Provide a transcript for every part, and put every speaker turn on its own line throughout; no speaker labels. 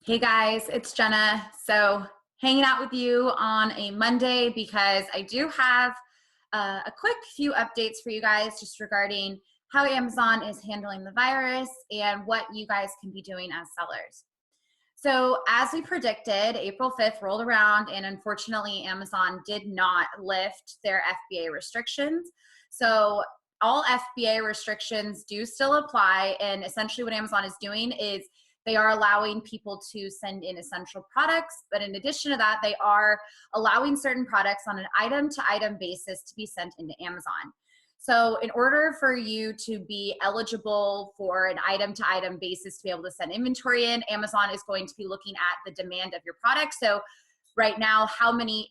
Hey guys, it's Jenna. So hanging out with you on a Monday because I do have a quick few updates for you guys just regarding how Amazon is handling the virus and what you guys can be doing as sellers. So as we predicted, April 5th rolled around and unfortunately Amazon did not lift their FBA restrictions. So all FBA restrictions do still apply, and essentially what Amazon is doing is they are allowing people to send in essential products, but in addition to that, they are allowing certain products on an item-to-item basis to be sent into Amazon. So in order for you to be eligible for an item-to-item basis to be able to send inventory in, Amazon is going to be looking at the demand of your product. So right now, how many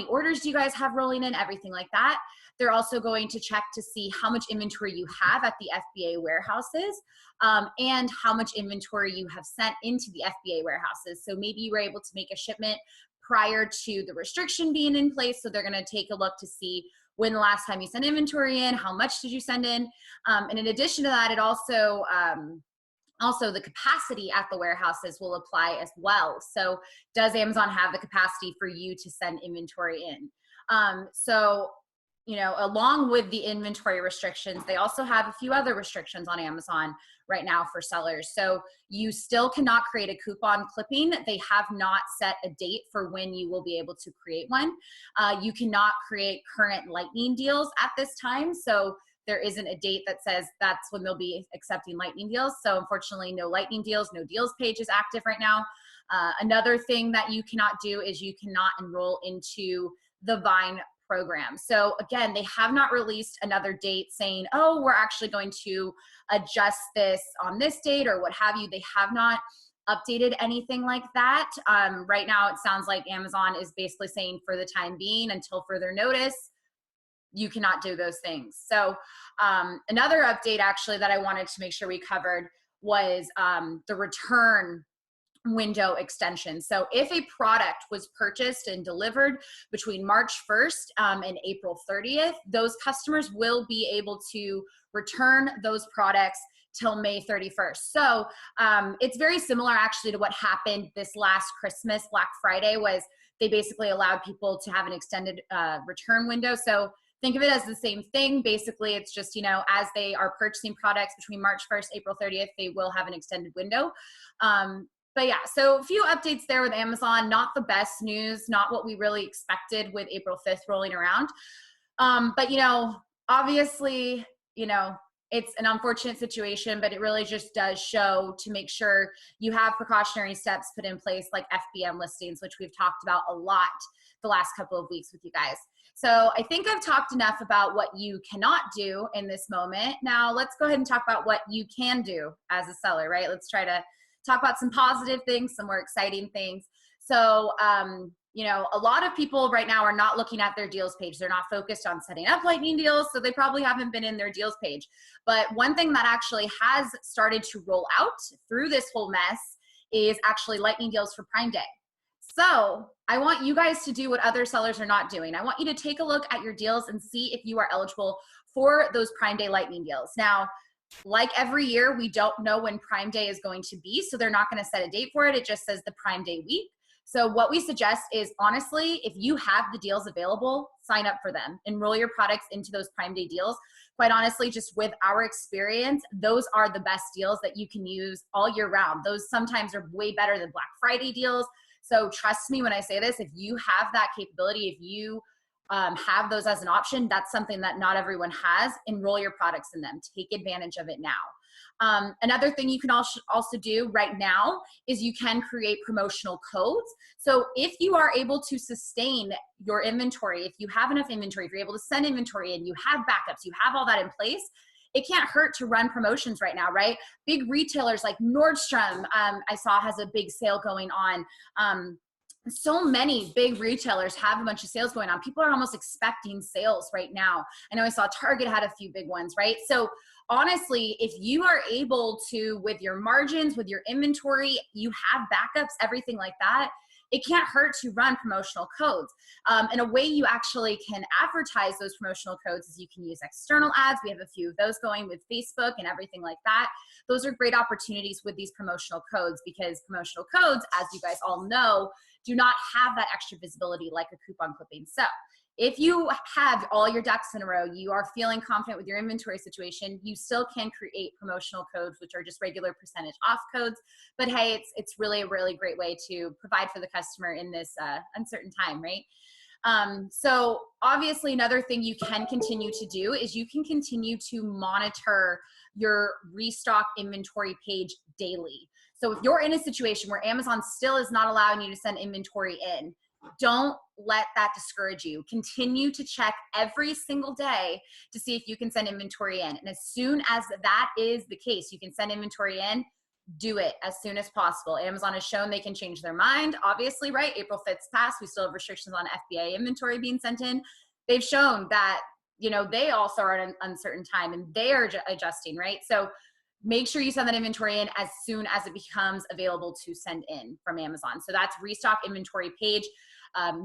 orders do you guys have rolling in, everything like that. They're also going to check to see how much inventory you have at the FBA warehouses and how much inventory you have sent into the FBA warehouses. So maybe you were able to make a shipment prior to the restriction being in place. So they're going to take a look to see when the last time you sent inventory in, how much did you send in? And in addition to that, it also the capacity at the warehouses will apply as well. So does Amazon have the capacity for you to send inventory in? Along with the inventory restrictions, they also have a few other restrictions on Amazon right now for sellers. So you still cannot create a coupon clipping. They have not set a date for when you will be able to create one. You cannot create current lightning deals at this time. So there isn't a date that says that's when they'll be accepting lightning deals. So unfortunately, no lightning deals, no deals page is active right now. Another thing that you cannot do is you cannot enroll into the Vine program. So again, they have not released another date saying, oh, we're actually going to adjust this on this date or what have you. They have not updated anything like that. Right now, it sounds like Amazon is basically saying for the time being, until further notice, you cannot do those things. So another update actually that I wanted to make sure we covered was the return window extension. So if a product was purchased and delivered between March 1st and April 30th, those customers will be able to return those products till May 31st. So it's very similar actually to what happened this last Christmas, Black Friday, was they basically allowed people to have an extended return window. So think of it as the same thing. Basically, it's just, as they are purchasing products between March 1st, April 30th, they will have an extended window. But yeah, so a few updates there with Amazon. Not the best news, not what we really expected with April 5th rolling around. But, obviously, it's an unfortunate situation, but it really just does show to make sure you have precautionary steps put in place like FBM listings, which we've talked about a lot the last couple of weeks with you guys. So I think I've talked enough about what you cannot do in this moment. Now let's go ahead and talk about what you can do as a seller, right? Let's try to talk about some positive things, some more exciting things. So, a lot of people right now are not looking at their deals page. They're not focused on setting up lightning deals, so they probably haven't been in their deals page. But one thing that actually has started to roll out through this whole mess is actually lightning deals for Prime Day. So I want you guys to do what other sellers are not doing. I want you to take a look at your deals and see if you are eligible for those Prime Day lightning deals. Now, like every year, we don't know when Prime Day is going to be, so they're not going to set a date for it. It just says the Prime Day week. So what we suggest is, honestly, if you have the deals available, sign up for them. Enroll your products into those Prime Day deals. Quite honestly, just with our experience, those are the best deals that you can use all year round. Those sometimes are way better than Black Friday deals. So trust me when I say this, if you have that capability, if you have those as an option, that's something that not everyone has. Enroll your products in them. Take advantage of it now. Another thing you can also do right now is you can create promotional codes. So if you are able to sustain your inventory, if you have enough inventory, if you're able to send inventory and you have backups, you have all that in place, it can't hurt to run promotions right now, right? Big retailers like Nordstrom, I saw has a big sale going on. So many big retailers have a bunch of sales going on. People are almost expecting sales right now. I know I saw Target had a few big ones, right? So honestly, if you are able to, with your margins, with your inventory, you have backups, everything like that, it can't hurt to run promotional codes. And a way you actually can advertise those promotional codes is you can use external ads. We have a few of those going with Facebook and everything like that. Those are great opportunities with these promotional codes, because promotional codes, as you guys all know, do not have that extra visibility like a coupon clipping. So if you have all your ducks in a row, you are feeling confident with your inventory situation, you still can create promotional codes, which are just regular percentage off codes. But hey, it's really a really great way to provide for the customer in this uncertain time, right? So obviously another thing you can continue to do is you can continue to monitor your restock inventory page daily. So if you're in a situation where Amazon still is not allowing you to send inventory in, don't let that discourage you. Continue to check every single day to see if you can send inventory in. And as soon as that is the case, you can send inventory in, do it as soon as possible. Amazon has shown they can change their mind, obviously, right? April 5th passed. We still have restrictions on FBA inventory being sent in. They've shown that, you know, they also are at an uncertain time and they are adjusting, right? So make sure you send that inventory in as soon as it becomes available to send in from Amazon. So that's restock inventory page.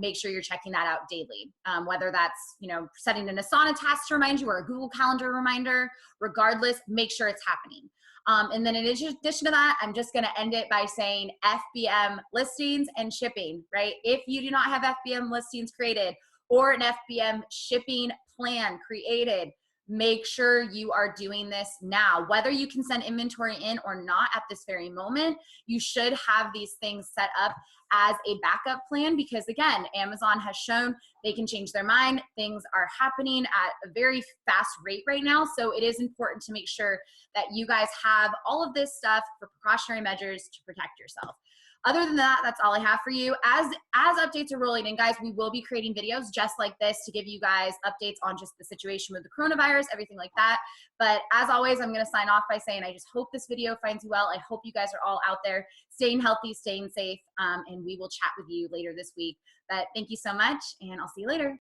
Make sure you're checking that out daily. Whether that's, you know, setting an Asana task to remind you or a Google Calendar reminder, regardless, make sure it's happening. And then in addition to that, I'm just going to end it by saying FBM listings and shipping, right? If you do not have FBM listings created or an FBM shipping plan created, make sure you are doing this now. Whether you can send inventory in or not at this very moment, you should have these things set up as a backup plan, because again, Amazon has shown they can change their mind. Things are happening at a very fast rate right now. So it is important to make sure that you guys have all of this stuff for precautionary measures to protect yourself. Other than that, that's all I have for you. As updates are rolling in, guys, we will be creating videos just like this to give you guys updates on just the situation with the coronavirus, everything like that. But as always, I'm going to sign off by saying I just hope this video finds you well. I hope you guys are all out there staying healthy, staying safe, and we will chat with you later this week. But thank you so much, and I'll see you later.